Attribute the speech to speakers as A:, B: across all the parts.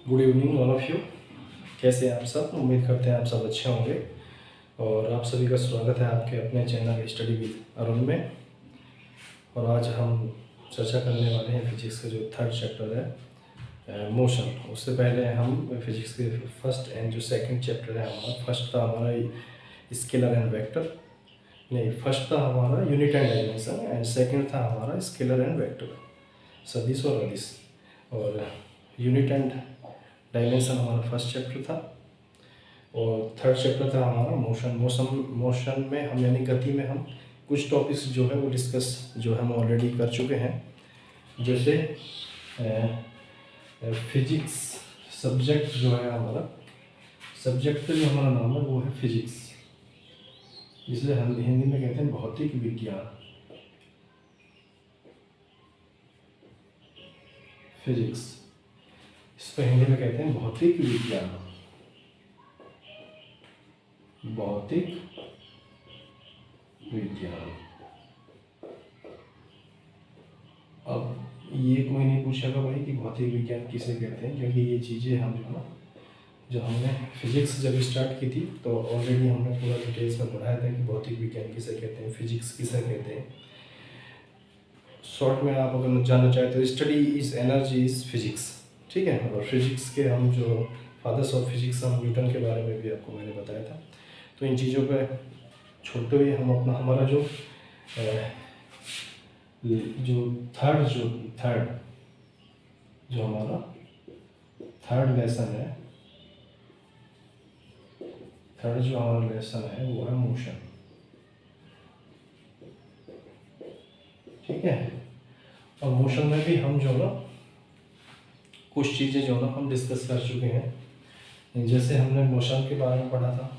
A: Good evening all of you. कैसे हैं आप सब? उम्मीद करते हैं आप सब अच्छे होंगे। और आप सभी का स्वागत है आपके अपने चैनल स्टडी विद अरुण में। और आज हम चर्चा करने वाले हैं फिजिक्स का जो थर्ड चैप्टर है मोशन। उससे पहले हम फिजिक्स के फर्स्ट एंड जो सेकंड चैप्टर है हमारा, फर्स्ट था हमारा स्केलर एंड वेक्टर, नहीं फर्स्ट था हमारा unit and dimension and second था हमारा स्केलर एंड वेक्टर, सदिश और अदिश। और यूनिट एंड डायमेंशन हमारा फर्स्ट चैप्टर था और थर्ड चैप्टर था हमारा मोशन में हम यानी गति में हम कुछ टॉपिक्स जो है वो डिस्कस जो हम ऑलरेडी कर चुके हैं। जैसे फिजिक्स सब्जेक्ट जो है हमारा, सब्जेक्ट जो हमारा नाम है वो है फिजिक्स, जिसे हम हिंदी में कहते हैं भौतिक विज्ञान। फिजिक्स इसको हिंदी में कहते हैं भौतिक विज्ञान, भौतिक विज्ञान। अब ये कोई नहीं पूछेगा भाई कि भौतिक विज्ञान किसे कहते हैं, क्योंकि ये चीज़ें हम जो हमने फिजिक्स जब स्टार्ट की थी तो ऑलरेडी हमने पूरा डिटेल्स में पढ़ाया था कि भौतिक विज्ञान किसे कहते हैं, फिजिक्स किसे कहते हैं। शॉर्ट में आप अगर जानना चाहें तो study is energy is physics, ठीक है। और फिजिक्स के हम जो फादर्स ऑफ फिजिक्स हम न्यूटन के बारे में भी आपको मैंने बताया था। तो इन चीज़ों पे छोड़ते हुए हम अपना हमारा जो थर्ड जो हमारा थर्ड लेसन है, थर्ड जो हमारा लेसन है वो है मोशन, ठीक है। और मोशन में भी हम जो ना कुछ चीज़ें जो ना हम डिस्कस कर चुके हैं। जैसे हमने मोशन के बारे में पढ़ा था,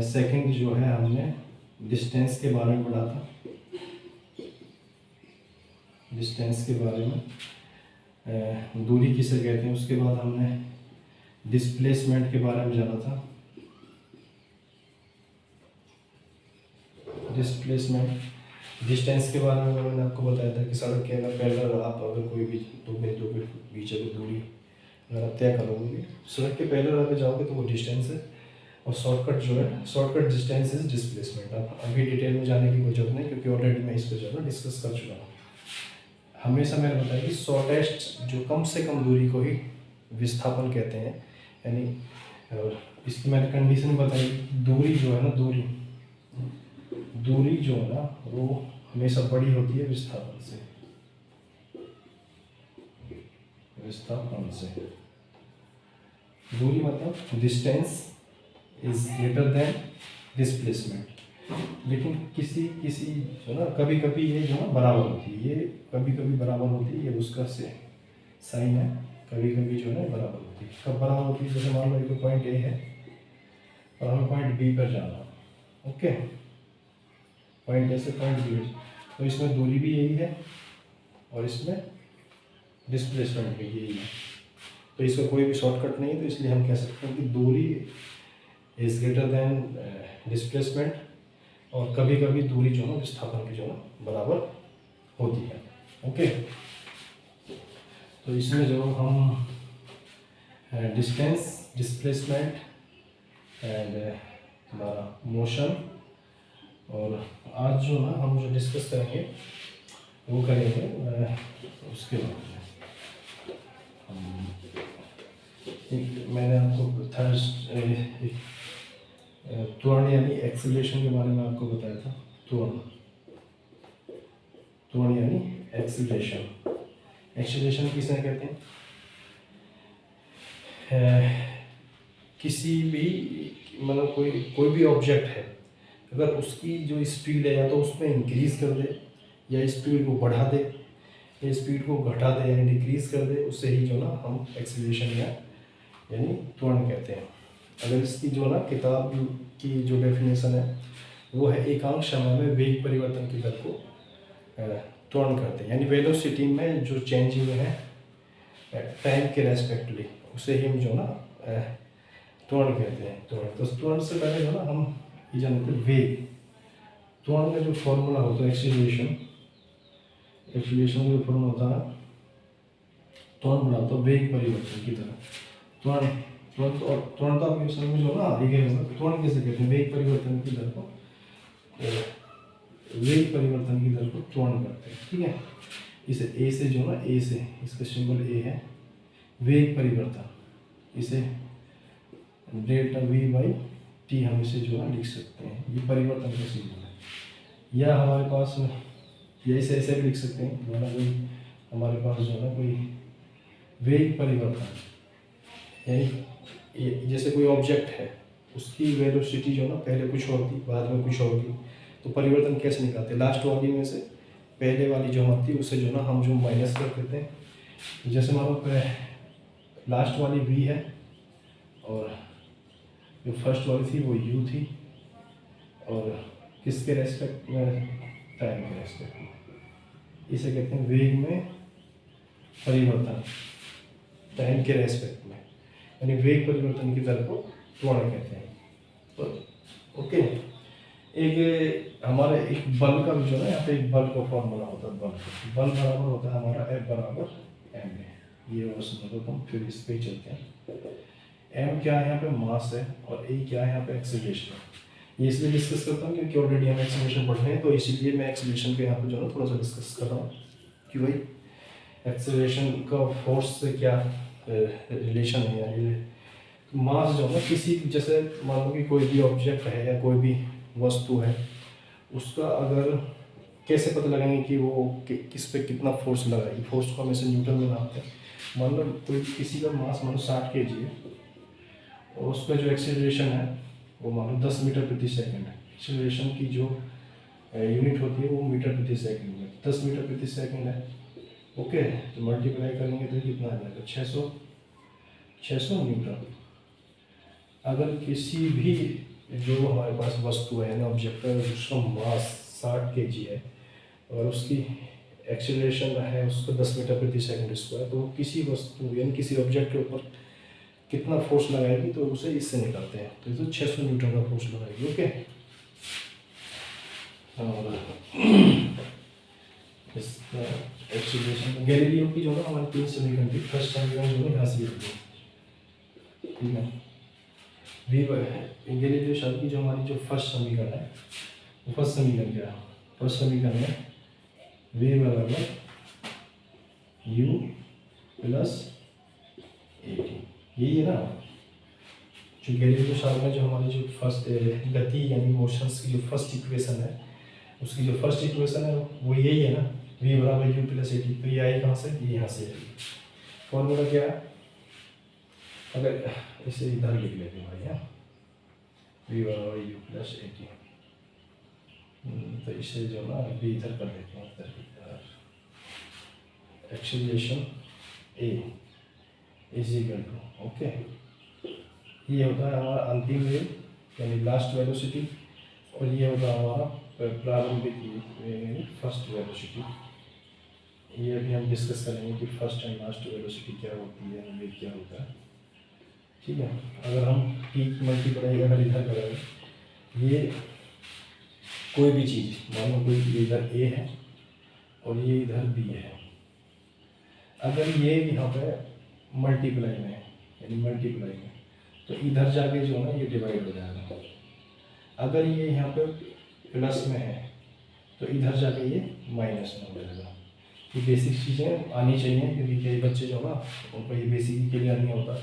A: सेकंड जो है हमने डिस्टेंस के बारे में पढ़ा था, डिस्टेंस के बारे में, दूरी किसे कहते हैं। उसके बाद हमने डिस्प्लेसमेंट के बारे में जाना था, डिस्प्लेसमेंट। डिस्टेंस के बारे में मैंने आपको बताया था कि सड़क के अगर पैरेलल आप अगर कोई भी दो के बीच अगर दूरी अगर आप तय करोगे, सड़क के पैरेलल अगर जाओगे तो वो डिस्टेंस है। और शॉर्टकट जो है, शॉर्टकट डिस्टेंस इज डिस्प्लेसमेंट। अब अभी डिटेल में जाने की कोई जरूरत नहीं, क्योंकि ऑलरेडी मैं इस पर जो है डिस्कस कर चुका हूँ। हमेशा मैंने बताया कि शॉर्टेस्ट जो कम से कम दूरी को ही विस्थापन कहते हैं, यानी और इसकी मैंने कंडीशन बताई। दूरी जो है ना, दूरी जो है ना वो हमेशा बड़ी होती है विस्थापन से, विस्थापन से। दूरी मतलब distance is greater than displacement. लेकिन किसी जो ना कभी कभी ये जो ना बराबर होती है, ये कभी कभी बराबर होती है, ये उसका से साइन है। कभी कभी जो है बराबर होती है। कब बराबर होती है? जैसे मान लो एक पॉइंट ए है और हमें पॉइंट बी पर जाना, ओके, पॉइंट ए से पॉइंट बी, तो इसमें दूरी भी यही है और इसमें डिस्प्लेसमेंट भी यही है। तो इसका कोई भी शॉर्टकट नहीं है, तो इसलिए हम कह सकते हैं कि दूरी इज ग्रेटर देन डिस्प्लेसमेंट। और कभी कभी दूरी जो है विस्थापन की जो है बराबर होती है, ओके। तो इसमें जो हम डिस्टेंस, डिस्प्लेसमेंट एंड हमारा मोशन, और आज जो ना हम जो डिस्कस करेंगे वो करेंगे उसके बारे में। मैंने आपको थर्ड त्वरण यानी एक्सीलरेशन के बारे में आपको बताया था। त्वरण यानी एक्सीलरेशन। एक्सीलरेशन किसे कहते हैं? किसी भी मतलब कोई भी ऑब्जेक्ट है, अगर उसकी जो स्पीड है या तो उसमें इंक्रीज कर दे या स्पीड को बढ़ा दे या स्पीड को घटा दे यानी डिक्रीज कर दे, उससे ही जो ना हम एक्सीलरेशन यानी त्वरण कहते हैं। अगर इसकी जो ना किताब की जो डेफिनेशन है वो है एकांक समय में वेग परिवर्तन की दर को त्वरण करते हैं, यानी वेलोसिटी में जो चेंजिंग है टाइम के रेस्पेक्टली, उसे ही हम जो ना त्वरण कहते हैं। तो त्वरण से पहले जो ना हम ये जानते हैं वेग। त्वरण में जो फॉर्मूला होता है एक्सीलरेशन का जो फॉर्मूला होता है त्वरण बनाता हूँ वेग परिवर्तन की तरह। त्वरण त्वरण और त्वरण तो आपके समझ में ना ये होगा। त्वरण कैसे कहते हैं? वेग परिवर्तन की दर को वेग परिवर्तन की दर को त्वरण करते हैं, ठीक है। इसे ए से जो ना ए से इसका सिंबल ए है, वेग परिवर्तन, इसे डेल्टा वी बाई टी हम इसे जो है लिख सकते हैं, ये परिवर्तन का सिंबल है। या हमारे पास या इसे ऐसे भी लिख सकते हैं, दोनों कोई हमारे पास जो है कोई वेग परिवर्तन, यानी जैसे कोई ऑब्जेक्ट है उसकी वेलोसिटी जो ना पहले कुछ और थी बाद में कुछ और थी, तो परिवर्तन कैसे निकालते? लास्ट वाली में से पहले वाली जो हम थी उसे जो ना हम जो माइनस कर देते हैं। जैसे मान लो लास्ट वाली v है और जो फर्स्ट वाली थी वो u थी, और किसके रेस्पेक्ट में? टाइम के रेस्पेक्ट में। इसे कहते हैं वेग में परिवर्तन, टाइम के रेस्पेक्ट में, यानी वेग परिवर्तन की दर को त्वरण कहते हैं। तो ओके, एक हमारे एक बल का भी जो है यहाँ पे एक बल का फॉर्मूला होता है। बल बराबर होता है हमारा F बराबर m है। ये और समझो तुम, फिर इस पे चलते हैं। m क्या है यहाँ पे? मास है, और a क्या है यहाँ पे? एक्सीलरेशन है। ये इसलिए डिस्कस करता हूँ क्योंकि ऑलरेडी हम एक्सीलरेशन पढ़ रहे हैं, तो इसीलिए मैं एक्सीलरेशन के यहाँ पे जो है थोड़ा सा डिस्कस कर रहा हूँ कि भाई एक्सीलरेशन का फोर्स से क्या रिलेशन है। यानी मास जो है किसी, जैसे मान लो कि कोई भी ऑब्जेक्ट है या कोई भी वस्तु है, उसका अगर कैसे पता लगाएंगे कि वो किस पे कितना फोर्स लगा है? फोर्स को हम ऐसे न्यूटन में नापते हैं। मान लो कोई किसी का मास मान लो 60 kg है, और उसका जो एक्सेलरेशन है वो मान लो 10 मीटर प्रति सेकंड है। एक्सेलरेशन की जो यूनिट होती है वो मीटर प्रति सेकंड में, 10 मीटर प्रति सेकंड है। ओके, तो मल्टीप्लाई करेंगे तो कितना आ जाएगा? 600 न्यूटन। अगर किसी भी जो हमारे पास वस्तु है ना ऑब्जेक्ट है, उसका मास 60 kg है और उसकी एक्सेलरेशन है उसको 10 मीटर प्रति सेकंड स्क्वायर, तो किसी वस्तु यानी किसी ऑब्जेक्ट के ऊपर कितना फोर्स लगाएगी, तो उसे इससे निकालते हैं। तो इसे 600 न्यूटन का फोर्स लगाएगी। ओके, और इसका एक्सेलरेशन गैलीलियो की जो है हमारी 3 समीकरण थी। फर्स्ट समीकरण जो है यहाँ से होती है, ठीक है। गैलीलियो शब्द की जो हमारी जो फर्स्ट समीकरण है, वो फर्स्ट समीकरण क्या है? फर्स्ट समीकरण है v बराबर u प्लस at, यही है ना। जो गैलीलियो शब्द में जो हमारी जो फर्स्ट गति यानी मोशंस की जो फर्स्ट इक्वेशन है, उसकी जो फर्स्ट इक्वेशन है वो यही है ना, v बराबर u प्लस at। तो ये आई कहाँ से? ये यहाँ से आई। फॉर्मूला क्या है? अगर इसे इधर लिख लेते हैं भाई, v बराबर u प्लस at, तो इसे जो ना v इधर कर देते हैं, इधर acceleration a is equal to, okay, ये होता है हमारा अंतिम वेग यानी लास्ट वेलोसिटी, और ये होगा हमारा प्रारंभिक यानी फर्स्ट वेलोसिटी। ये अभी हम डिस्कस करेंगे कि फर्स्ट एंड लास्ट वेलोसिटी क्या होती है, वेग क्या होता है, ठीक है। अगर हम t मल्टीप्लाई अगर इधर करेंगे, ये कोई भी चीज़ मान लो कोई इधर a है और ये इधर b है, अगर ये यहाँ पे मल्टीप्लाई में यानी मल्टीप्लाई में, तो इधर जाके जो है ना ये डिवाइड हो जाएगा। अगर ये यहाँ पे प्लस में है तो इधर जाके ये माइनस में हो जाएगा। ये बेसिक चीज़ें आनी चाहिए, क्योंकि कई बच्चे जो ना उनको ये बेसिक के लिए नहीं होता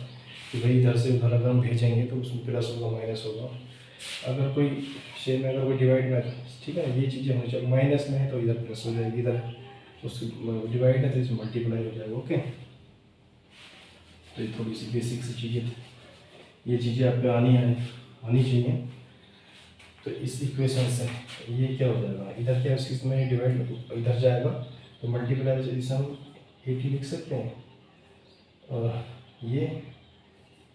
A: कि भाई इधर से उधर अगर हम भेजेंगे तो उसमें प्लस होगा माइनस होगा। अगर कोई शेयर में अगर कोई डिवाइड में, ठीक है, ये चीज़ें होनी चाहिए। माइनस में है तो इधर प्लस हो जाएगी, इधर उस डिवाइड है तो इसमें मल्टीप्लाई हो जाएगा। ओके, तो ये थोड़ी सी बेसिक सी चीज़ें, ये चीज़ें आप पे आनी चाहिए। तो इस इक्वेशन से ये क्या हो जाएगा? इधर क्या है इसमें डिवाइड इधर जाएगा तो मल्टीप्लाई इसे हम 80 लिख सकते हैं, और ये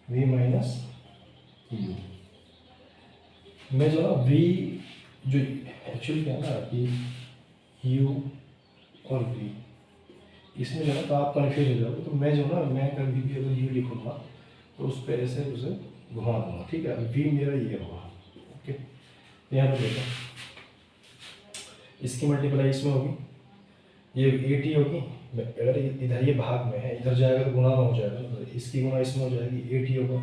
A: v माइनस u में जो ना v जो एक्चुअली क्या है ना कि u और v इसमें जो है तो आप कन्फ्यूज हो जाओगे। तो मैं जो ना मैं कभी भी अगर u लिखूँगा तो उस पर ऐसे उसे घुमा दूँगा, ठीक है। v मेरा ये होगा, ओके। यहाँ पर देखो, इसकी मल्टीप्लाई इसमें होगी, ये 80 होगी, अगर इधर ये भाग में है, इधर जाएगा तो गुणा में हो जाएगा, तो इसकी गुणा इसमें हो जाएगी, 80 होगा।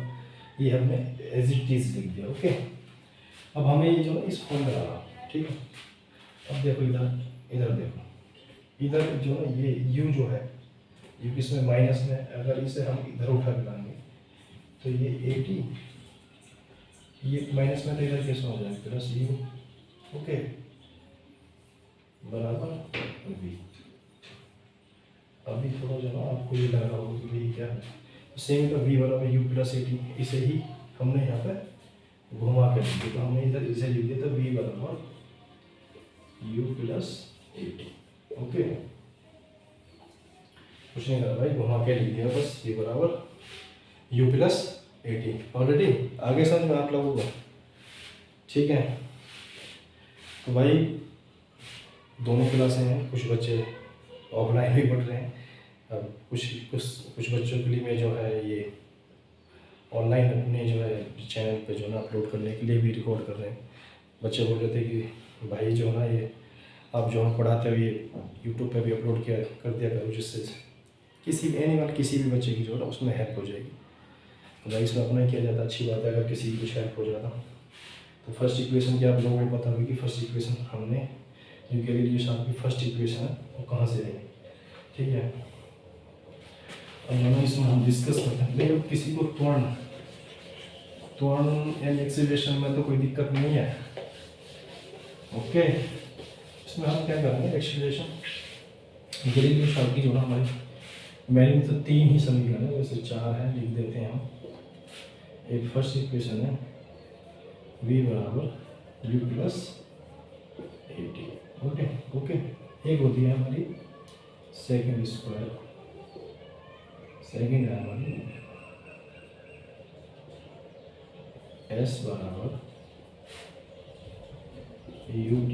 A: ये हमने एज इट इज लिख दिया। ओके, अब हमें ये जो है इस फॉर्म में डाला, ठीक है। अब देखो इधर, इधर देखो, इधर जो है ये u जो है, u किसमें माइनस में, अगर इसे हम इधर उठा के लाएंगे तो ये 80, ये माइनस में, तो इधर कैसे हो जाएगा प्लस u। ओके, बराबर v। अभी थोड़ा जो है आपको ये लग रहा होगा कि भाई क्या है, सेम का v बराबर u प्लस 80, इसे ही हमने यहाँ पे घुमा के लिख दिया, तो हमने इधर इसे लिख दिया, तो v बराबर u प्लस 80। ओके, कुछ नहीं करा भाई, घुमा के लिख दिया बस, v बराबर u प्लस 80। ऑलरेडी आगे समझ में आप लोगों को, ठीक है। तो भाई दोनों क्लासें हैं, कुछ बच्चे ऑफलाइन भी पढ़ रहे हैं, अब कुछ बच्चों के लिए मैं जो है ये ऑनलाइन अपने जो है चैनल पे जो ना अपलोड करने के लिए भी रिकॉर्ड कर रहे हैं। बच्चे बोल रहे थे कि भाई जो ना ये आप जो हम पढ़ाते हो ये यूट्यूब पे भी अपलोड किया कर दिया करो, जिससे किसी भी बच्चे की जो है ना उसमें हेल्प हो जाएगी। तो भाई इसमें अपना किया जाता, अच्छी बात है अगर किसी की कुछ हेल्प हो जाता। तो फर्स्ट इक्वेशन की आप लोगों को पता होगी कि फर्स्ट इक्वेशन हमने जो गैलीलियो की फर्स्ट इक्वेशन है वो कहाँ से आई, ठीक है। अब जो इसमें हम डिस्कस करते हैं, लेकिन किसी को त्वरण एंड एक्सीलरेशन में तो कोई दिक्कत नहीं है। ओके, इसमें हम क्या करेंगे, एक्सीलरेशन गैलीलियो की जो ना हमारी मैंने तो 3 ही समीकरण है, वैसे 4 है, लिख देते हैं हम। एक फर्स्ट इक्वेशन है v बराबर u प्लस 80। ओके, एक होती है हमारी सेकेंड स्क्वायर, सेकेंड है हमारी s बराबर ut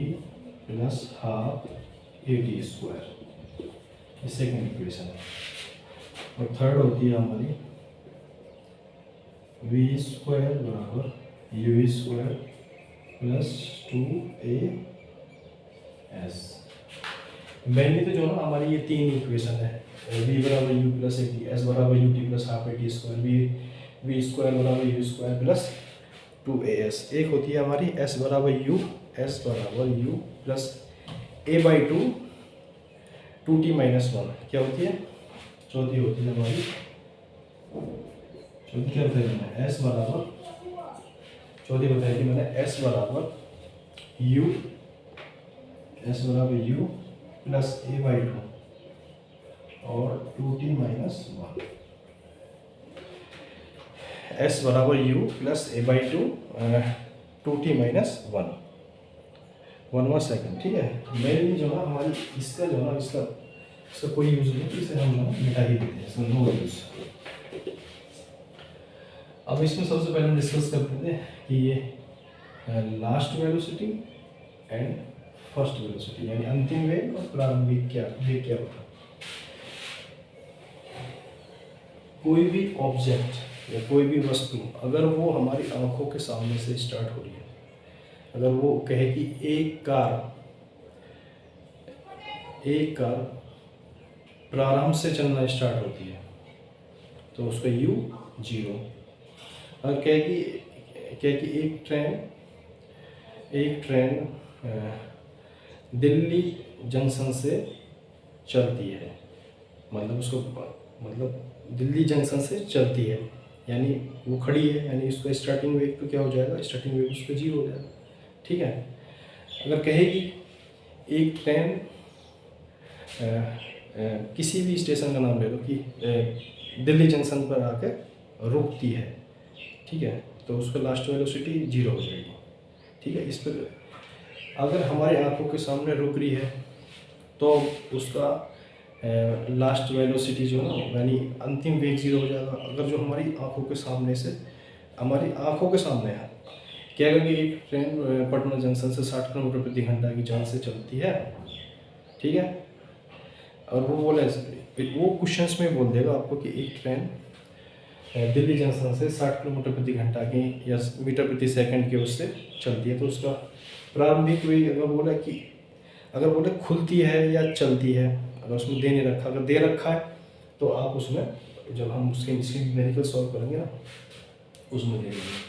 A: प्लस हाफ 80 स्क्वायर, ये सेकेंड इक्वेशन है। और थर्ड होती है हमारी v स्क्वायर बराबर u square plus 2as। Mainly तो जो ना हमारी ये 3 इक्वेशन है, v बराबर u प्लस 80, s बराबर ut plus half 80 square, v square बराबर u स्क्वायर प्लस 2as। एक होती है हमारी s बराबर u plus a/2 2t minus 1, क्या होती है, चौथी होती है हमारी, चौथी क्या बताया s बराबर, चौथी बताया कि मैंने s बराबर u प्लस a/2 और 2t माइनस 1, s बराबर u plus a/2 2t minus 1 second, ठीक है। मेरे जो ना हमारी इसका जो ना इसका कोई यूज नहीं, इसे हम जो मिटा ही देते हैं, इसमें नो यूज। अब इसमें सबसे पहले हम डिस्कस करते थे कि ये last velocity and first velocity, यानी अंतिम वेग और प्रारंभिक वेग क्या होता है। कोई भी ऑब्जेक्ट या कोई भी वस्तु अगर वो हमारी आंखों के सामने से स्टार्ट हो रही है, अगर वो कहे कि एक कार प्रारंभ से चलना स्टार्ट होती है तो उसका u 0। अगर कहे कि एक ट्रेन दिल्ली जंक्शन से चलती है, मतलब दिल्ली जंक्शन से चलती है, यानी वो खड़ी है, यानी उसका स्टार्टिंग वेग तो क्या हो जाएगा, स्टार्टिंग वेग उसका 0 हो जाएगा, ठीक है। अगर कहेगी एक ट्रेन किसी भी स्टेशन का नाम ले लो कि दिल्ली जंक्शन पर आकर रुकती है, ठीक है, तो उसका लास्ट वेलोसिटी 0 हो जाएगी, ठीक है। इस पर अगर हमारे आंखों के सामने रुक रही है तो उसका लास्ट वेलोसिटी जो ना यानी अंतिम वेग 0 हो जाएगा। अगर जो हमारी आंखों के सामने है, क्या अगर एक ट्रेन पटना जंक्शन से 60 किलोमीटर प्रति घंटा की चाल से चलती है, ठीक है, और वो क्वेश्चंस में बोल देगा आपको कि एक ट्रेन दिल्ली जंक्शन से 60 किलोमीटर प्रति घंटा की या मीटर प्रति सेकंड के उससे चलती है, तो उसका प्रारंभिक वेग अगर बोले खुलती है या चलती है, अगर उसमें दे नहीं रखा, अगर दे रखा है तो आप उसमें जब हम उसके न्यूमेरिकल सॉल्व करेंगे ना उसमें दे देंगे।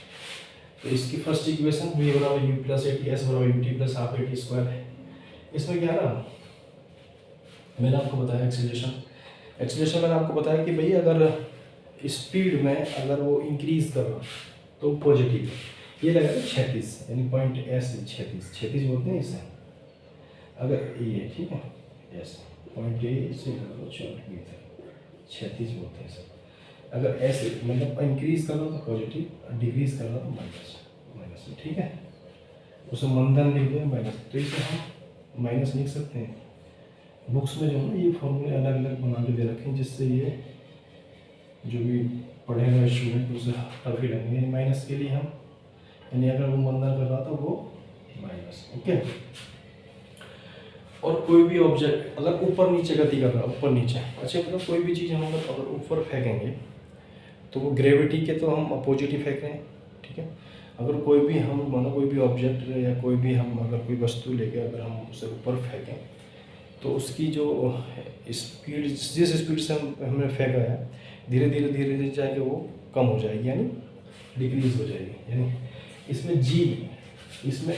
A: तो इसकी फर्स्ट इक्वेशन v बराबर u plus a t s बराबर u t plus half a t square है। इसमें क्या है ना, मैंने आपको बताया एक्सीलरेशन मैंने आपको बताया कि भाई अगर स्पीड में अगर वो इंक्रीज कर रहा तो पॉजिटिव ये लगेगा 36 यानी पॉइंट एस 36 बोलते हैं इसे। अगर ये ठीक है एस पॉइंट ए से 36 बोलते हैं इसे। अगर ऐसे मतलब इंक्रीज कर रहा तो पॉजिटिव, डिक्रीज कर रहा तो माइनस, ठीक है। उसे मंदन लिख दिया माइनस, तो इसे हम माइनस लिख सकते हैं। बुक्स में जो है ना ये फॉर्मूले अलग अलग बना के दे रखे हैं जिससे ये जो भी पढ़ेगा स्टूडेंट उसे टफ ही लगेंगे। माइनस के लिए हम यानी अगर वो मंदन कर रहा था वो माइनस, ओके। और कोई भी ऑब्जेक्ट अगर ऊपर नीचे गति कर रहा है, ऊपर नीचे, अच्छा मतलब कोई भी चीज़ हम अगर ऊपर फेंकेंगे तो वो ग्रेविटी के तो हम अपोजिट ही फेंक रहे हैं, ठीक है। अगर कोई भी हम मानो कोई भी ऑब्जेक्ट या कोई भी हम अगर कोई वस्तु लेके अगर हम उसे ऊपर फेंकें तो उसकी जो स्पीड जिस स्पीड से हमने फेंका है धीरे धीरे जाके वो कम हो जाएगी यानी डिक्रीज हो जाएगी। यानी इसमें जी, इसमें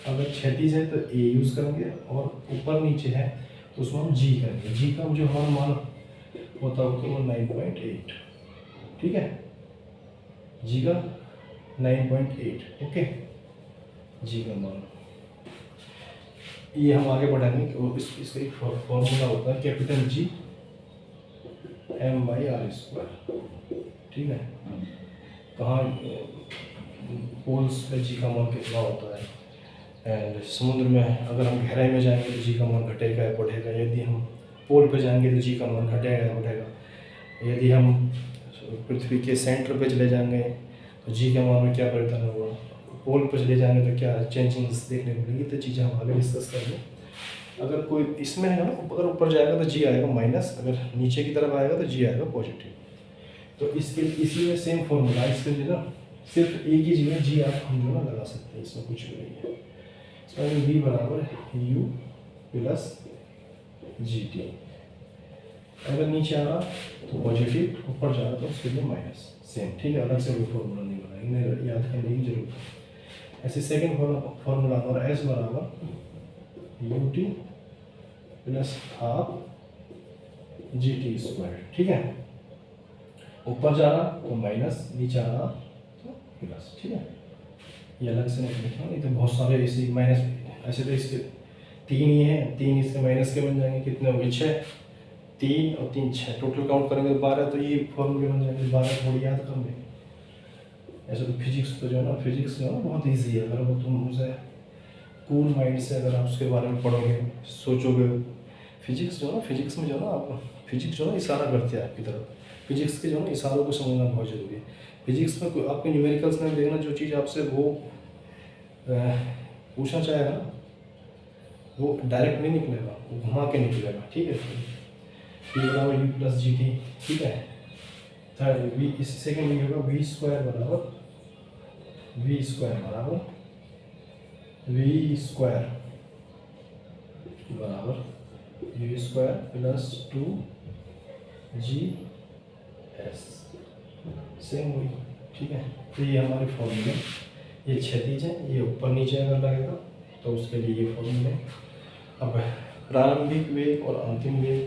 A: अगर क्षैतिज है तो ए यूज़ करेंगे और ऊपर नीचे है तो उसमें हम जी करेंगे। जी का जो हमारा मान होता है वो 9.8, ठीक है। जी का 9.8, ओके। जी का मान ये हम आगे बढ़ाएंगे। इसका एक फॉर्मूला होता है कैपिटल जी m/r², ठीक है। कहाँ पोल्स पे जी का मान कितना होता है एंड समुद्र में अगर हम गहराई में जाएंगे तो जी का मान घटेगा या बढ़ेगा। यदि हम पोल पे जाएंगे तो जी का मान घटेगा या बढ़ेगा। यदि हम पृथ्वी के सेंटर पे चले जाएंगे तो जी के मान में क्या परिवर्तन होगा। पोल पर चले जाएंगे तो क्या चेंजिंग्स देखने को मिलेगी। तो चीज़ें हम आगे डिस्कस करेंगे। अगर कोई इसमें है ना अगर ऊपर जाएगा तो जी आएगा माइनस, अगर नीचे की तरफ आएगा तो जी आएगा पॉजिटिव। तो इसके इसी में सेम फॉर्मूला इसके लिए ना सिर्फ एक ही जगह जी आप हम जो ना लगा सकते हैं, इसमें कुछ भी नहीं है। इसमें v बराबर u प्लस जी टी। अगर नीचे आ रहा तो पॉजिटिव, ऊपर जा रहा तो उसके लिए माइनस, सेम, ठीक है। अलग से कोई फॉर्मूला नहीं बनाएंगे, याद करने की जरूरत है। ऐसे सेकेंड फॉर्मूला हमारा एस बराबर u t plus half G T square, ठीक है। ऊपर जा रहा तो माइनस, नीचे आ रहा तो प्लस, ठीक है। ये अलग से नहीं लिखना, नहीं तो बहुत सारे ऐसे माइनस, ऐसे तो इसके 3 ही हैं, 3 इसके माइनस के बन जाएंगे। कितने हो गए 6, 3 और 3 6, टोटल काउंट करेंगे तो 12। तो ये फॉर्मूले बन जाएंगे 12, थोड़ी याद कर लें। ऐसे तो फिजिक्स तो जो है ना, फिजिक्स जो है ना बहुत ईजी है। अगर वो तुम उसे कूल माइंड से अगर आप उसके बारे में पढ़ोगे सोचोगे, फिजिक्स जो है ना, फिजिक्स में जो है ना आप फिजिक्स जो है ना इशारा करती है आपकी तरफ। फिजिक्स के जो है ना इशारों को समझना बहुत ज़रूरी है। फिजिक्स में आपके न्यूमेरिकल्स में देखना जो चीज़ आपसे वो पूछना चाहेगा ना वो डायरेक्ट नहीं निकलेगा, वो घुमा के निकलेगा, ठीक है। पी बराबर यू प्लस जी टी, ठीक है। थर्ड वी, इस सेकेंड में होगा वी स्क्वायर बराबर वी स्क्वायर बराबर you square plus 2g s, same वही, ठीक है। तो ये हमारे फॉर्मूले, ये क्षैतिज है, ये ऊपर नीचे अगर लगेगा तो उसके लिए ये फॉर्मूले। अब प्रारंभिक वेग और अंतिम वेग,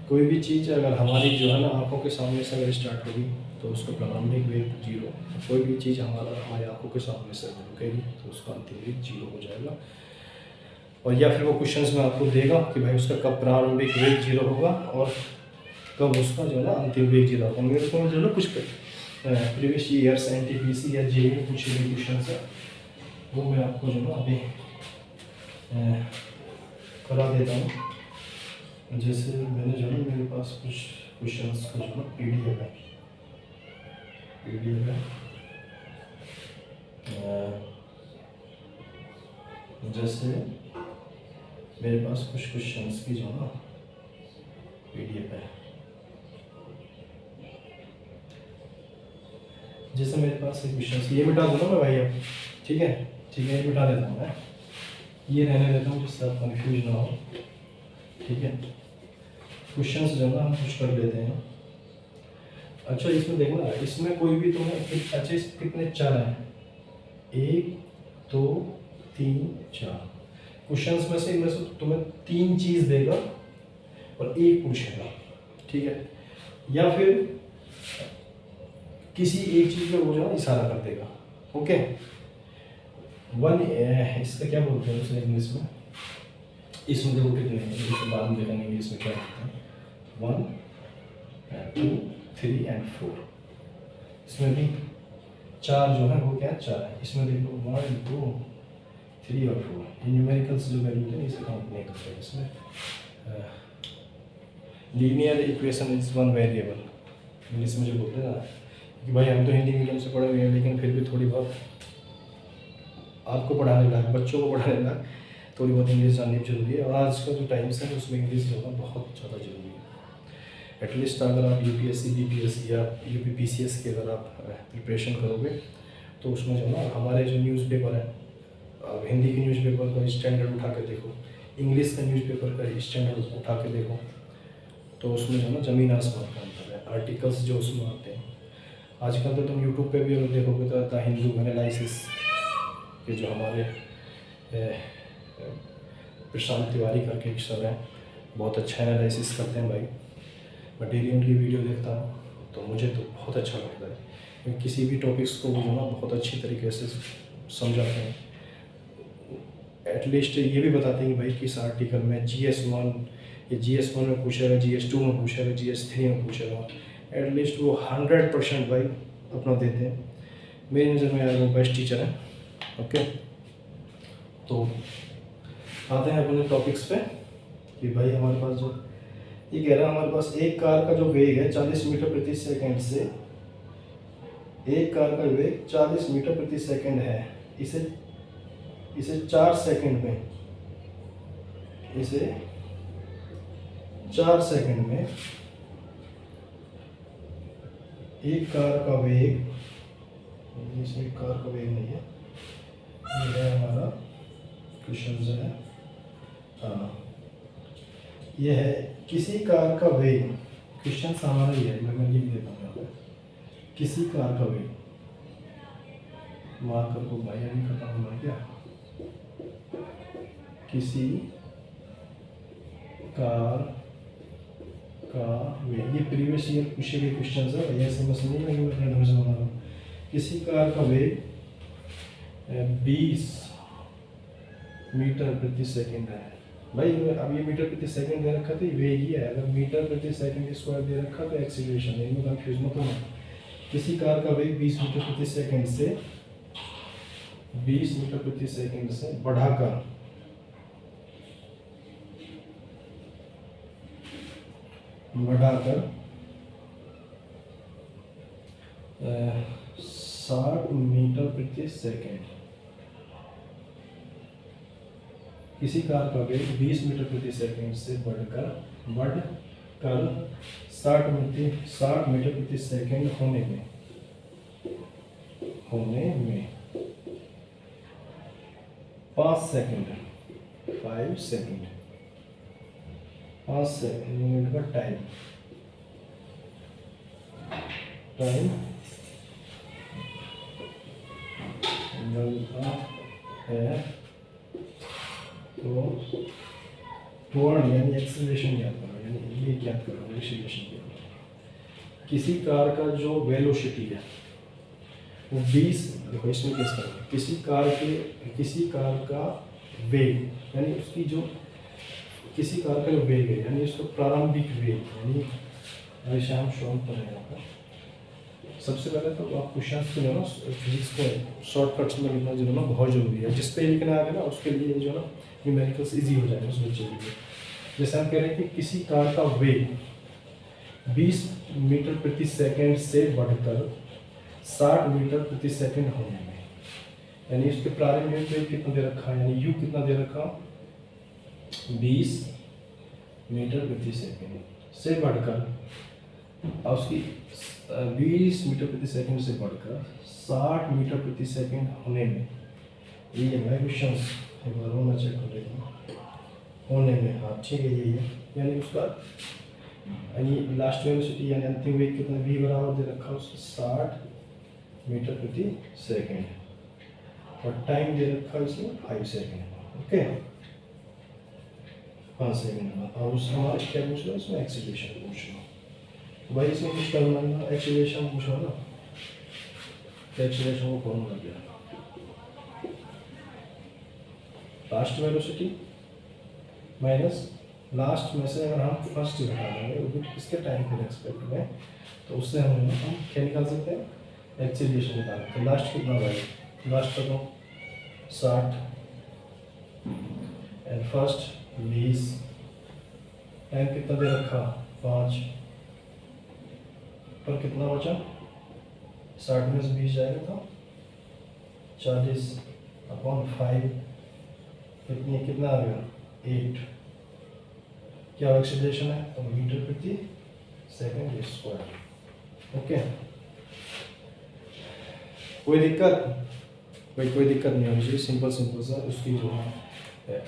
A: कोई भी चीज़ अगर हमारी जो है ना आंखों के सामने से अगर स्टार्ट होगी तो उसका प्रारंभिक वेग 0। कोई भी चीज़ हमारी आंखों के सामने से रुकेगी तो उसका अंतिम वेग 0 हो जाएगा। और या फिर वो क्वेश्चंस में आपको देगा कि भाई उसका कब प्रारंभिक वेग 0 होगा और कब उसका जो है ना अंतिम वेग 0 होगा। मेरे को जो है ना कुछ प्रीवियस ईयर्स NTPC या JEE में कुछ भी क्वेश्चन है वो मैं आपको जो है अभी करा देता हूँ। जैसे मैंने जो है मेरे पास कुछ क्वेश्चंस का जो है PDF है, जैसे मेरे पास कुछ क्वेश्चंस की जो है ना PDF है। जैसे मेरे पास एक क्वेश्चन, ये मिटा दूँगा मैं भाई अब, ठीक है, ये मिटा देता हूँ मैं, ये रहने देता हूँ जिससे आप कन्फ्यूज ना हो, ठीक है। क्वेश्चन जो ना हम कुछ कर लेते हैं। अच्छा इसमें देखना, इसमें कोई भी तुम्हें अच्छा कितने चार हैं, 1 2 3 4 क्वेश्चंस में से इनमें से तुम्हें 3 चीज़ देगा और 1 पूछेगा, ठीक है। या फिर किसी एक चीज़ पे वो जो है इशारा कर देगा, ओके। इसका क्या बोलते हैं उसे इंग्लिश में, इसमें देखो कितने हैं, इसके बाद में देखेंगे इंग्लिश में क्या बोलते हैं। 1 2 3 और 4, इसमें भी 4 जो है वो क्या 4 है। इसमें देखो 1 2 3 और 4, ये न्यूमेरिकल्स जो वैल्यू है इसे काउंट नहीं करते हैं इसमें। Linear equation is one variable, English में जो बोलते हैं ना कि भाई हम तो हिंदी मीडियम से पढ़े हुए हैं, लेकिन फिर भी थोड़ी बहुत आपको पढ़ाने लायक, बच्चों को पढ़ाने लायक थोड़ी बहुत इंग्लिश जाननी जरूरी है। और आज का जो टाइम्स है उसमें इंग्लिश जो है बहुत ज़्यादा जरूरी है। एटलीस्ट अगर आप यूपीएससी बीपीएससी या यूपीपीसीएस की अगर आप प्रिपरेशन करोगे तो उसमें जो ना हमारे जो न्यूज़पेपर है, आप हिंदी के न्यूज़पेपर का स्टैंडर्ड उठा के देखो, इंग्लिश का न्यूज़पेपर का स्टैंडर्ड उठा के देखो, तो उसमें जो ना ज़मीन आसमान का अंतर है। आर्टिकल्स जो उसमें आते हैं, आजकल तो तुम यूट्यूब पे भी अगर देखोगे तो द हिंदू एनालिसिस के जो हमारे प्रशांत तिवारी करके एक सर हैं, बहुत अच्छा एनालिसिस करते हैं भाई। मैं डेली उनकी वीडियो देखता हूँ तो मुझे तो बहुत अच्छा लगता है, क्योंकि किसी भी टॉपिक्स को वो जो ना बहुत अच्छी तरीके से समझाते हैं। एटलीस्ट ये भी बताते हैं कि भाई किस आर्टिकल में GS1 या GS1 में पूछेगा, GS2 में पूछेगा, GS3 में पूछेगा। एटलीस्ट वो 100% भाई अपना देते हैं। मेरी नज़र में यार वो बेस्ट टीचर है, ओके। तो आते हैं अपने टॉपिक्स पे कि भाई हमारे पास जो ये कह रहा है, हमारे पास एक कार का जो वेग है 40 मीटर प्रति सेकंड से, एक कार का वेग 40 मीटर प्रति सेकंड है। इसे 4 सेकंड में, इसे 4 सेकंड में एक कार का वेग, इसमें कार का वेग नहीं है, ये है हमारा क्वेश्चन जो है, हाँ ये है किसी कार का वेग। क्वेश्चन हमारा ही है, मैं लिख देता हूँ यहाँ पे, किसी कार का वेग, मार्कर को भाई नहीं खत्म होना क्या, किसी कार का वेग, ये प्रीवियस ईयर पूछे गए क्वेश्चन है भैया, समझ नहीं लगे मैं ढंग से बना रहा हूँ। किसी कार का वेग 20 मीटर प्रति सेकंड है। भाई अब ये मीटर प्रति सेकंड दे रखा था, वेग ही है। अगर मीटर प्रति सेकंड स्क्वायर दे रखा तो एक्सीलरेशन है, इनमें कंफ्यूज मत होना। किसी कार का वेग 20 मीटर प्रति सेकंड से, 20 मीटर प्रति सेकंड से बढ़ाकर 60 मीटर प्रति सेकंड। किसी कार का वेग 20 मीटर प्रति सेकंड से बढ़कर 60 मीटर प्रति सेकंड होने में 5 सेकंड 5 सेकंड 5 सेकंड मिनट का टाइम मिलता है। तो त्वरण यानी एक्सेलरेशन ज्ञात करो, यानी ये ज्ञात करो, एक्सेलरेशन ज्ञात करो। किसी कार का जो वेलोसिटी है वो 20, देखो इसमें केस करो, किसी कार का वेग यानी उसकी जो, किसी कार का जो वेग है यानी उसका प्रारंभिक वेग, यानी ऐसे हम शॉर्ट पर है यहाँ पर। सबसे पहले तो आप क्वेश्चन को जो ना फिजिक्स को शॉर्टकट्स में लिखना जो ना बहुत ज़रूरी है। जिस पे लिखना आगे ना उसके लिए जो ना न्यूमेरिकल्स इजी हो जाएगा उस बच्चे के लिए। जैसे हम कह रहे हैं कि किसी कार का वेग 20 मीटर प्रति सेकंड से बढ़कर 60 मीटर प्रति सेकंड होने में, यानी इसके प्रारंभिक वेग कितना दे रखा है, यानी u कितना दे रखा, 20 मीटर प्रति सेकंड से बढ़कर, और उसकी 20 मीटर प्रति सेकंड से बढ़कर 60 मीटर प्रति सेकंड होने में, ये है क्वेश्चन। एक बार मैं चेक कर लेता हूँ, होने में, हाँ ठीक है यही है। यानी उसका यानी लास्ट वेलोसिटी यानी अंतिम वेग कितना v बराबर दे रखा है उसको 60 मीटर प्रति सेकेंड और टाइम दे रखा है इसमें 5 सेकेंड। ओके 5 सेकेंड और उसमें हमारा क्या पूछ रहा है उसमें एक्सीलरेशन पूछ रहा है। तो भाई इसमें कुछ करना है एक्सीलरेशन पूछ रहा है ना, एक्सीलरेशन को फॉर्मूला दिया लास्ट वेलोसिटी माइनस लास्ट में से अगर हम फर्स्ट घटा देंगे वो भी किसके टाइम के रेस्पेक्ट में, तो उससे हम क्या निकाल सकते हैं एक्सीलरेशन निकाल। तो लास्ट कितना भाई, लास्ट का तो 60 एंड फर्स्ट 20, टाइम कितना दे रखा 5 पर कितना बचा 60 में से 20 जाएगा तो 40/5 कितना आ गया 8। क्या एक्सीलरेशन है तो मीटर प्रति सेकंड स्क्वायर। ओके कोई दिक्कत भाई, कोई दिक्कत नहीं होनी चाहिए, सिंपल सा। उसकी जो है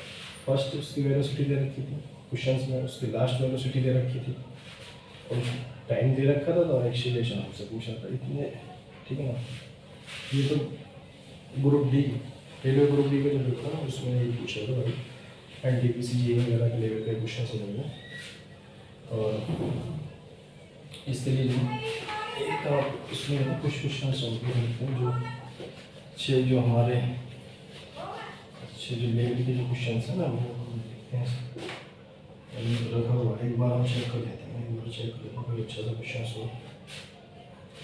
A: फर्स्ट उसकी वेलोसिटी दे रखी थी क्वेश्चंस में, उसकी लास्ट वेलोसिटी दे रखी थी और टाइम दे रखा था तो एक्सीलरेशन हमसे पूछा था इतने, ठीक है ना। ये तो group D railway group D का जो पेपर है उसमें ये पूछा था भाई, एनटीपीसी जी वगैरह के लेवल के क्वेश्चन समझ में। और इसके लिए जो एक और इसमें कुछ क्वेश्चन होते हैं जो अच्छे, जो हमारे अच्छे जो लेवल के जो क्वेश्चन है ना वो हम देखते हैं रखा हुआ। एक बार हम चेक कर लेते हैं, एक बार चेक कर लेते हैं कोई अच्छा सा क्वेश्चन हो,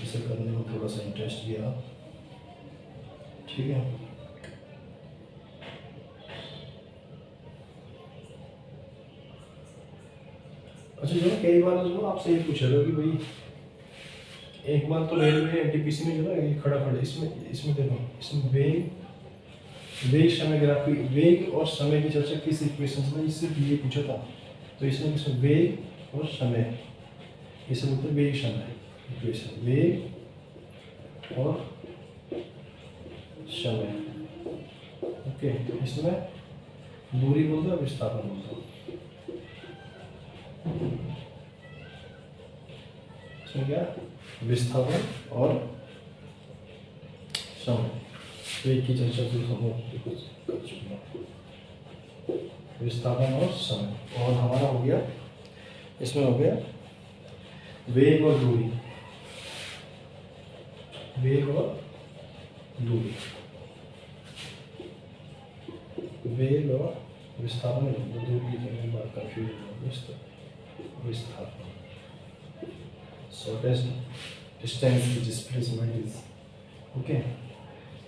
A: इसे करने में थोड़ा सा इंटरेस्ट भी आ, ठीक है। अच्छा जो कई बार जो आपसे ये पूछेगा कि भाई एक बार तो रेलवे एनटीपीसी में जो ना ये खड़ा इसमें देखो, इसमें वेग समय ग्राफी, वेग और समय की चर्चा किस इक्वेशन में इससे ये पूछा था। तो इसमें वेग और समय, इसे बोलते हैं वेग समय इक्वेशन, वेग और समय। ओके इसमें दूरी बोलते हैं, विस्थापन बोलते हैं। इसमें क्या विस्थापन और समय, वेग की चर्चा तो कर चुके हैं, विस्थापन और समय। और हमारा हो गया इसमें हो गया वेग और दूरी, वेग और दूरी, वेग और विस्थापन, दूरी लिखने में बात कंफ्यूज हो, विस्थापन shortest distance displacement is okay.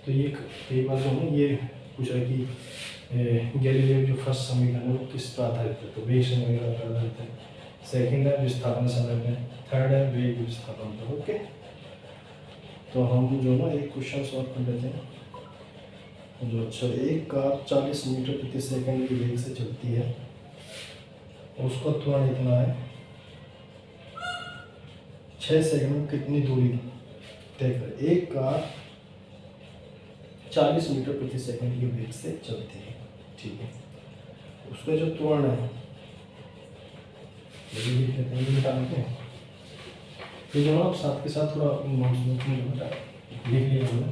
A: तो ये कई बार जो है ये पूछा कि गैलीलियो जो फर्स्ट समीकरण है वो किस पर आधारित है, तो वेग समय पर आधारित है। सेकंड है विस्थापन समय पे, थर्ड है वेग विस्थापन पर। ओके तो हम जो ना एक क्वेश्चन सॉल्व कर लेते हैं। जो अच्छा एक कार 40 मीटर प्रति सेकंड की वेग से चलती है, उसका त्वरण इतना है 6 सेकंड में कितनी दूरी तय करे। एक कार 40 मीटर प्रति सेकंड के वेग से चलती है, ठीक है। उसका जो त्वरण है लिख लेते हैं, निकालते हैं। तो जो आप साथ के साथ थोड़ा नोट्स में लिख लिया होगा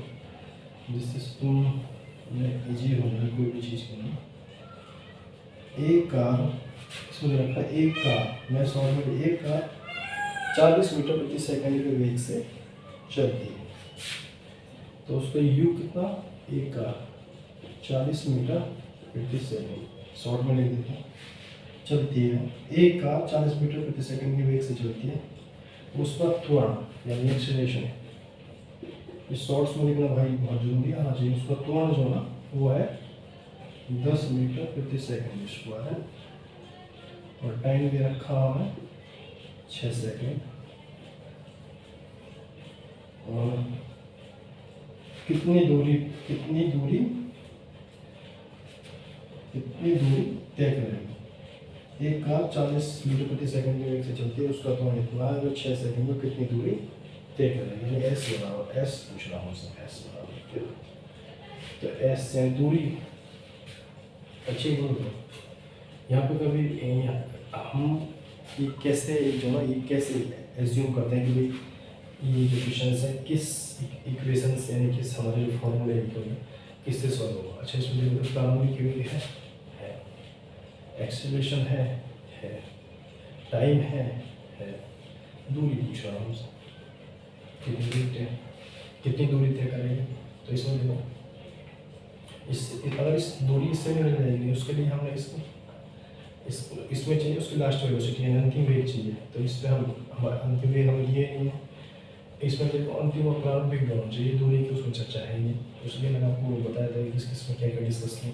A: जिससे तुम इजी हो जाए कोई भी चीज़ करना। एक कार इसमें रखा, एक कार मैं समझ में, एक कार 40 मीटर प्रति सेकंड के वेग से चलती है, तो उसका u कितना, एक कार 40 मीटर प्रति सेकंड शॉर्ट में ले देते हैं, चलती है। एक कार 40 मीटर प्रति सेकंड के वेग से चलती है, उसका त्वरण यानी एक्सीलरेशन, इस शॉर्ट्स में लिखना भाई बहुत जरूरी आना चाहिए। उसका त्वरण जो ना वो है 10 मीटर प्रति सेकंड स्क्वायर है और टाइम दे रखा हमें 6 सेकंड। और कितनी दूरी तय करेगी। एक कार 40 मीटर प्रति सेकंड के वेग से चलती है, उसका त्वरण इतना है, जो 6 सेकंड में कितनी दूरी तय करेगी। यानी एस बराबर, एस पूछ रहा हूँ सर, एस बराबर, तो एस से दूरी अच्छी बोल दो। यहाँ पे कभी हम ये कैसे जो ना ये कैसे एज्यूम करते हैं कि भाई ये जो क्वेश्चन है किस इक्वेशन से यानी किस हमारे जो फॉर्मूले लिखे हुए हैं किससे सॉल्व होगा। अच्छा इसमें देखो प्रारंभिक वेग है, एक्सेलरेशन है, टाइम है, दूरी पूछ रहा हूँ हमसे कितनी दूरी तय करेंगे। तो इसमें देखो अगर इस दूरी इससे नहीं मिल जाएगी उसके लिए हमने इसमें चाहिए उसकी लास्ट वेलोसिटी यानी अंतिम वेग चाहिए। तो इसमें हम अंतिम वेग हमें लिए नहीं है। इसमें देखो अंतिम और प्रारंभिक दोनों चाहिए, दूरी की उसमें चर्चा है ये, तो इसलिए मैंने आपको बताया था कि किस में क्या क्या डिस्कस किया।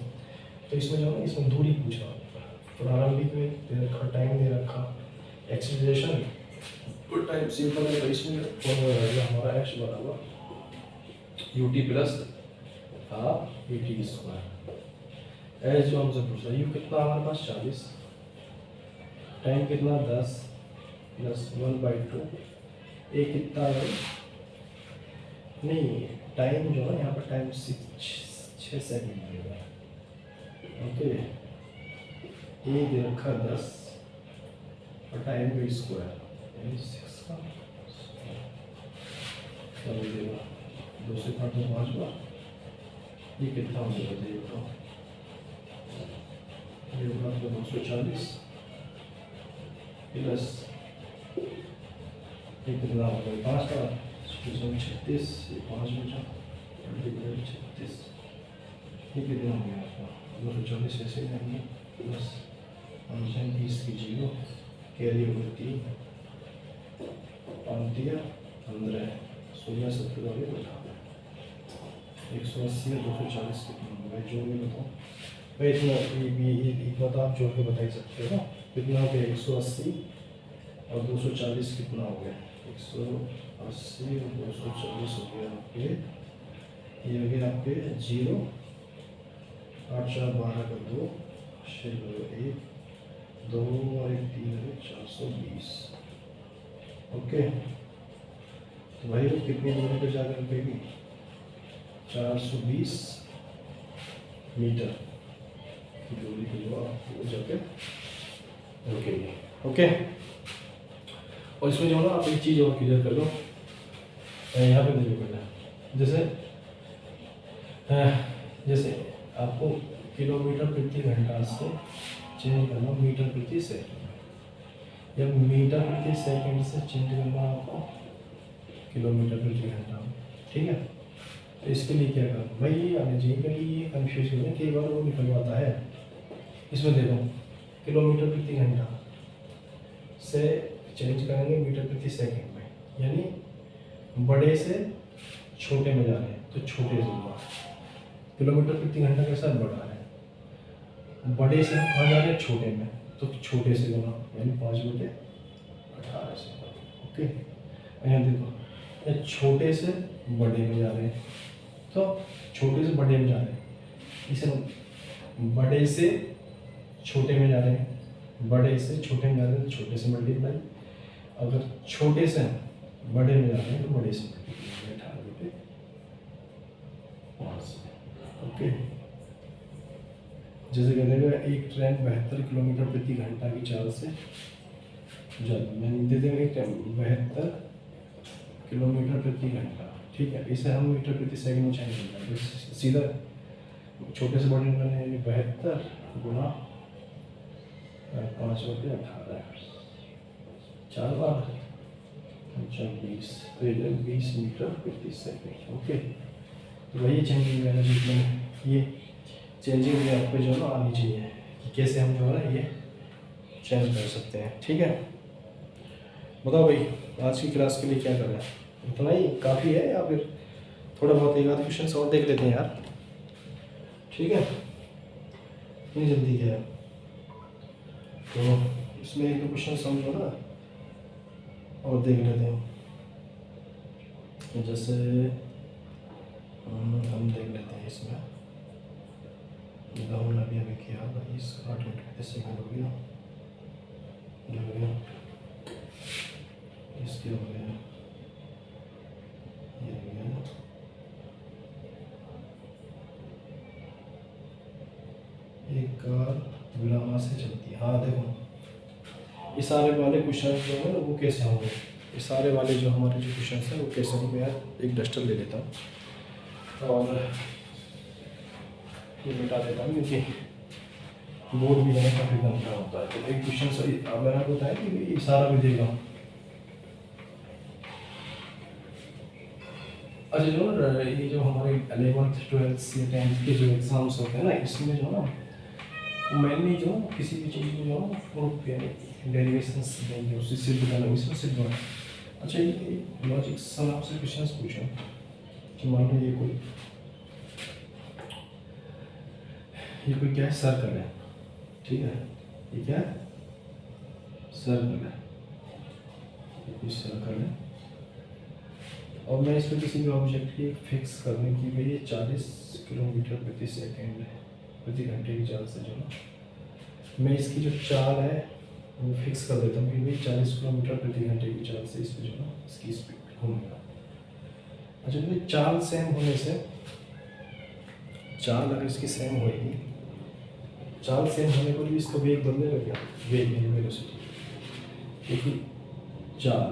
A: तो इसमें जो है इसमें दूरी पूछा, प्रारंभिक वेग दे रखा, टाइम दे रखा, एक्सीलरेशन और टाइम सिंपल है। तो इसमें फॉर्मूला रहेगा हमारा x बराबर ut plus half at square. H जो हमसे पूछ रहा है यू कितना हमारे पास 40, टाइम कितना 10 प्लस 1/2, ए कितना है नहीं टाइम जो है यहाँ पर टाइम 6 सेकेंड देगा। ओके ए दे रखा 10 और टाइम का स्क्वायर यानी 6 का देगा 2 से 5 बार। ये कितना हो जाएगा ये बताओ, ये होगा 240 प्लस ये कितना हो गया 5 बार 36, ये 5 बचा 36, ये कितना हो गया आपका 240 ऐसे रहेंगे प्लस 20 की 0 कैरी ओवर 3 5 दिया 15 16 70 वाले बता 180 और 240 कितना हो गया जो भी बताओ भाई इतना तो आप जोड़ के बता ही सकते हो ना। कितना हो गया 180 और 240 कितना हो गया 180 और 240 हो गया आपके, ये हो गया आपके 0 8 4 12 का 2 6 1 2 और 1 3 है 420। ओके तो भाई वो कितनी दूरी पर जाकर रुकेगी 420 मीटर की दूरी पे जो आप जाके रुकेगी। ओके और इसमें जो है ना आप एक चीज़ और क्लियर कर लो, यहाँ पे देखो पहले जैसे आपको किलोमीटर प्रति घंटा से चेंज करना मीटर प्रति सेकंड या मीटर प्रति सेकंड से चेंज करना आपको किलोमीटर प्रति घंटा, ठीक है। तो इसके लिए क्या करना भाई आने चाहिए के लिए कन्फ्यूज हो कई बार वो निकलवाता है। इसमें देखो किलोमीटर प्रति घंटा से चेंज करेंगे मीटर प्रति सेकंड में, यानी बड़े से छोटे में जा रहे हैं तो छोटे से बड़ा। किलोमीटर प्रति घंटा के साथ बड़ा है, बड़े से हम कहाँ जा रहे हैं छोटे में तो छोटे से गुना यानी 5/18 से। ओके यहाँ देखो ये छोटे से बड़े में जा रहे हैं तो छोटे से बड़े में जा रहे हैं, इसे बड़े से छोटे में जा रहे हैं, बड़े से छोटे में जा रहे हैं तो छोटे से मल्टीप्लाई, अगर छोटे से बड़े में जा रहे हैं तो बड़े से मल्टीप्लाई 18/5। ओके जैसे कहते हैं एक ट्रेन 72 किलोमीटर प्रति घंटा की चाल से मैंने दे देंगे 72 किलोमीटर प्रति घंटा, ठीक है। इसे हम मीटर प्रति सेकंड में चेंज करते हैं तो सीधा छोटे से बड़े में 72 गुना 5/18 4 बार 20 तो ये 20 मीटर प्रति सेकंड। ओके तो वही चेंजिंग एनर्जी में ये चेंजिंग भी आपको जो है ना आनी चाहिए कि कैसे हम जो है ना ये चेंज कर सकते हैं, ठीक है। बताओ भाई आज की क्लास के लिए क्या कर रहे हैं, इतना ही काफ़ी है या फिर थोड़ा बहुत एक आध क्वेश्चन और देख लेते हैं यार, ठीक है। इतनी जल्दी क्या है तो इसमें एक दो क्वेश्चन समझो ना और देख लेते हैं। जैसे हम देख लेते हैं इसमें हमने अभी किया 8 मिनट 35 सेकंड हो गया, ये हो गया, इसके हो गया, ये हो गया, एक कार विरामा से चलती है। हाँ देखो ये सारे वाले क्वेश्चन जो है ना वो कैसे होंगे, ये सारे वाले जो हमारे जो क्वेश्चन हैं वो कैसे होंगे। यार एक डस्टर ले लेता हूँ और ये मिटा देता हूँ क्योंकि बोर्ड भी है काफ़ी गंदा होता है। तो एक क्वेश्चन सही अब मैंने आपको बताया कि ये सारा भी देगा। अच्छा जो ना ये जो हमारे 11th 12th या 10th के जो एग्ज़ाम्स होते हैं ना, इसमें जो ना मैंने जो किसी भी चीज़ में जो प्रूफ डेरिवेशंस देंगे उससे सिद्ध करना, इसमें सिद्ध होना। अच्छा ये लॉजिक सर आपसे क्वेश्चन पूछो कि मान लो ये कोई क्या है, सर्कल है, ठीक है, ये क्या है, सर्कल है, ये कोई सर्कल है और मैं इसमें किसी भी ऑब्जेक्ट की फिक्स करने की भाई ये 40 किलोमीटर प्रति सेकेंड प्रति घंटे की चाल से जो ना मैं इसकी जो चाल है वो फिक्स कर देता हूँ कि भाई 40 किलोमीटर प्रति घंटे की चाल से इसमें जो ना इसकी स्पीड घूमेगा। अच्छा भाई चाल सेम होने से, चाल अगर इसकी सेम होगी, चाल सेम होने पर भी इसका वेग बदलेगा क्या, वेग यानी वेलोसिटी, क्योंकि चाल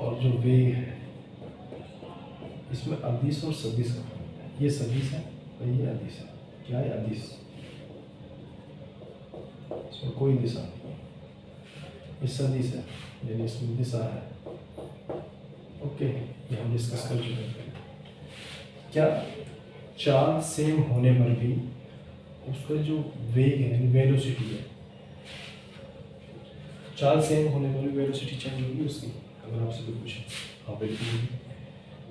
A: और जो वेग है इसमें अदिश और सदिश का फर्क है। ये सदिश है और ये अदिश है। क्या है अदिश, इसमें कोई दिशा नहीं है, ये सदिश है यानी इसमें दिशा है। ओके, ये हम डिस्कस कर चुके हैं। क्या चाल सेम होने पर भी उसका जो वेग है यानी वेलोसिटी है, चाल सेम होने पर भी वेलोसिटी चेंज होगी उसकी, अगर आपसे कोई पूछे। हाँ बिल्कुल,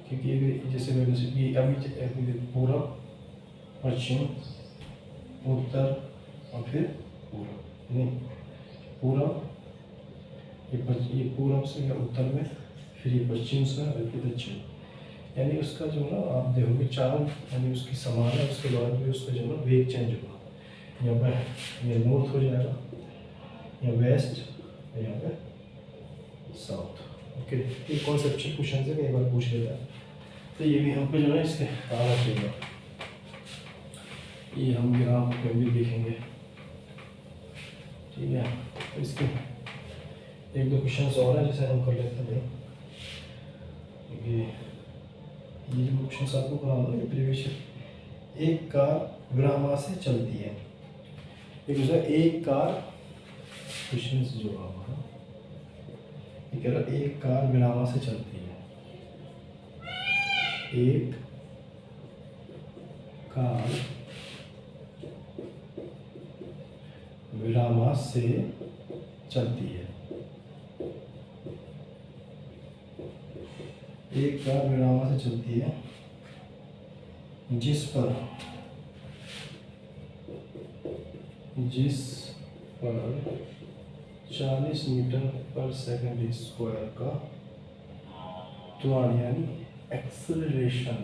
A: क्योंकि अगर जैसे वेलोसिटी अभी पूर्व पश्चिम उत्तर और फिर पूर्व, नहीं पूर्व, ये पूर्व से या उत्तर में, फिर ये पश्चिम से और फिर दक्षिण, यानी उसका जो ना आप देखोगे चाल यानी उसकी समान है, उसके बाद भी उसका जो ना वेग चेंज होगा। यहाँ पर ये नॉर्थ हो जाएगा, या वेस्ट, यहाँ पे साउथ। ओके, ये कॉन्सेप्चुअल क्वेश्चन है, कई बार पूछ लेता है, तो ये भी हमको जो है इसके आना चाहिए। ये हम ग्राफ पे भी देखेंगे, ठीक है। तो इसके एक दो क्वेश्चन और हैं जिसे हम कर लेते हैं। ये जो क्वेश्चन आपको कराना है प्रीवियस, एक कार विरामा से चलती है, एक दूसरा एक कार क्वेश्चन जो हमारा ये कह रहा एक कार विरामा से चलती है, एक कार विरामा से चलती है, एक कार विरामा से चलती है जिस पर 40 मीटर पर सेकंड स्क्वायर का त्वरण यानी एक्सेलरेशन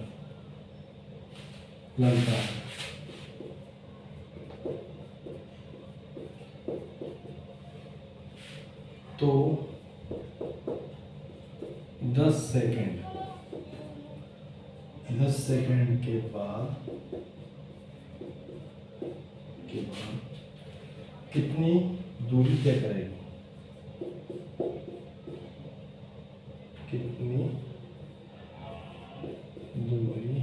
A: लगता है। तो 10 सेकंड के बाद कितनी दूरी तय करेगी, कितनी दूरी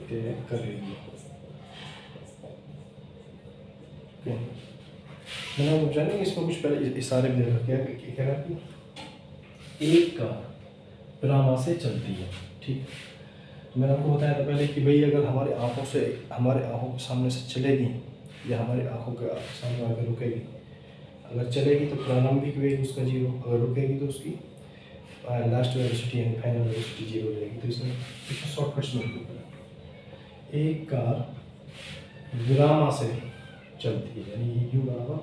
A: तय करेगी। मैंने आपको जाना इसमें कुछ पहले इशारे भी दे रखे हैं, कह रहा है कि एक कार विरामा से चलती है, ठीक। मैंने आपको बताया था पहले कि भाई अगर हमारे आंखों के सामने से चलेगी या हमारे आंखों के सामने आकर रुकेगी, अगर चलेगी तो प्रारंभिक वेग उसका 0, अगर रुकेगी तो उसकी लास्ट वेलोसिटी यानी फाइनल वेलोसिटी 0 हो जाएगी। तो इसमें शॉर्टकट्स में एक कार विरामा से चलती है यानी u बराबर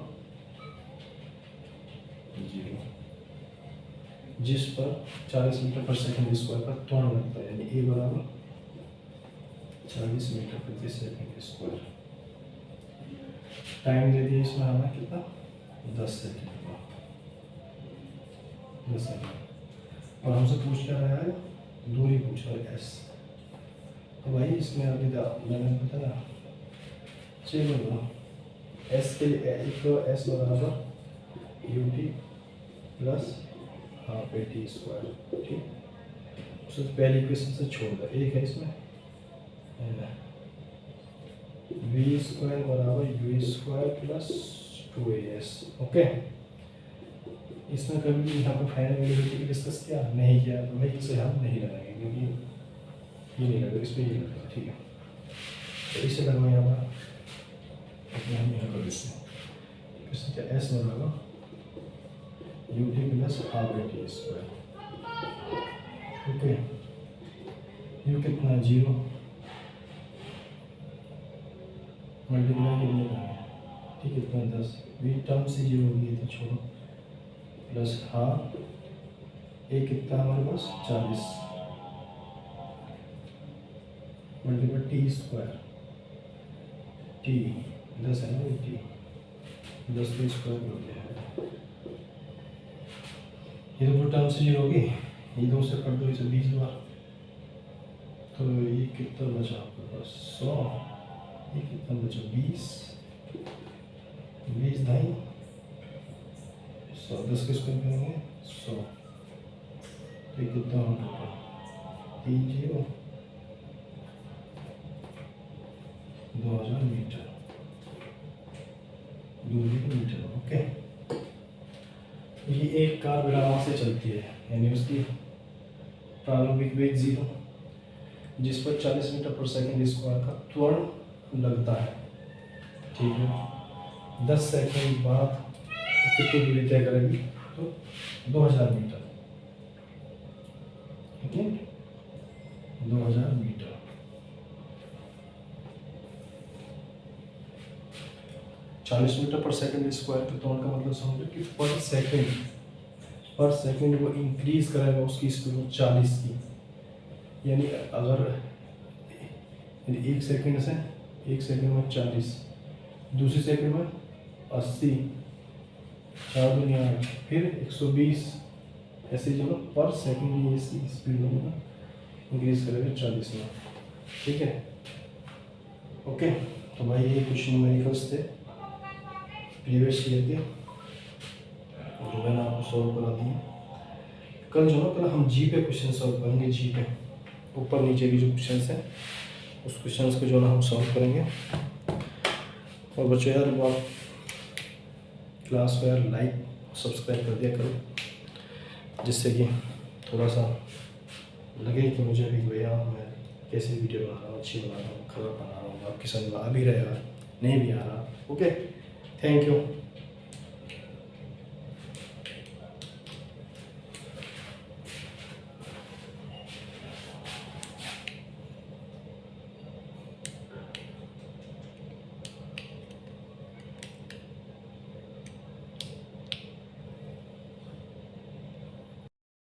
A: 0, जिस पर 40 मीटर पर सेकंड स्क्वायर का त्वरण लगता है यानी a बराबर 40 मीटर प्रति सेकंड स्क्वायर। टाइम दे दिया इसमें हमें कितना, 10 सेकंड, 10 सेकंड। और हमसे पूछ क्या रहा है, दूरी पूछ रहा है s। तो भाई इसमें अभी मैंने बताया चलो एस के लिए एक तो एस बराबर u t plus half a t square, ठीक। उससे पहली इक्वेशन से छोड़ दो, एक है इसमें वी स्क्वायर बराबर you square plus 2as, okay. इसमें कभी भी यहाँ पर फाइनल वैल्यू डिस्कस किया नहीं किया, तो भाई इसे हम नहीं लगाएंगे क्योंकि ये नहीं लगेगा, इस पर ये लगेगा, ठीक है। तो इसे लगवा यहाँ पर, हम यहाँ पर इससे एस में लगा you t plus half a t square, okay. You कितना 0 मल्टीप्लाई के लिए ठीक है, इतना 10 वी टर्म से 0 होगी तो छोड़ो, प्लस हाफ ए कितना हमारे पास 40 मल्टीप्लाई टी स्क्वायर, टी 10 है ना, टी 10 का स्क्वायर हो गया है। ये तो टर्म से 0 होगी, ये 2 से कर दो इसे 20 बार, तो ये कितना बचा आपके पास 100, ये कितना बचा 20 ढाई 100, 10 के स्क्वायर करेंगे 100, तो ये कितना होगा 3 0 2000 मीटर, दूरी मीटर, ओके। ये एक कार विराम से चलती है, यानी उसकी प्रारंभिक वेग 0, जिस पर 40 मीटर पर सेकंड स्क्वायर का त्वरण लगता है, ठीक है। 10 सेकंड बाद कितनी दूरी तय करेगी, तो 2000 मीटर, ठीक है, 2000 मीटर। चालीस मीटर पर सेकंड स्क्वायर के त्वरण का मतलब समझो कि पर सेकंड वो इंक्रीज करेगा उसकी स्पीड 40 की, यानी अगर एक सेकंड में 40, दूसरी सेकंड में 80, 4 दूनी 8, फिर 120, ऐसे जो पर सेकंड ये स्पीड में इंक्रीज करेगा 40 में, ठीक है, ओके। तो भाई ये कुछ न्यूमेरिकल्स थे प्रीवियस ईयर के, जो मैंने आपको सॉल्व करा दिए। कल जो ना हम जी पे क्वेश्चन सॉल्व करेंगे, जी पे ऊपर नीचे की जो क्वेश्चंस हैं उस क्वेश्चंस को जो ना हम सॉल्व करेंगे। और बच्चों यार वो आप क्लास को यार लाइक सब्सक्राइब कर दिया करो, जिससे कि थोड़ा सा लगे कि मुझे भी भैया मैं कैसी वीडियो बना रहा हूँ, अच्छी बना रहा हूँ, खराब बना रहा हूँ, आपकी समझ आ भी रहा है नहीं भी आ रहा, ओके। Thank you.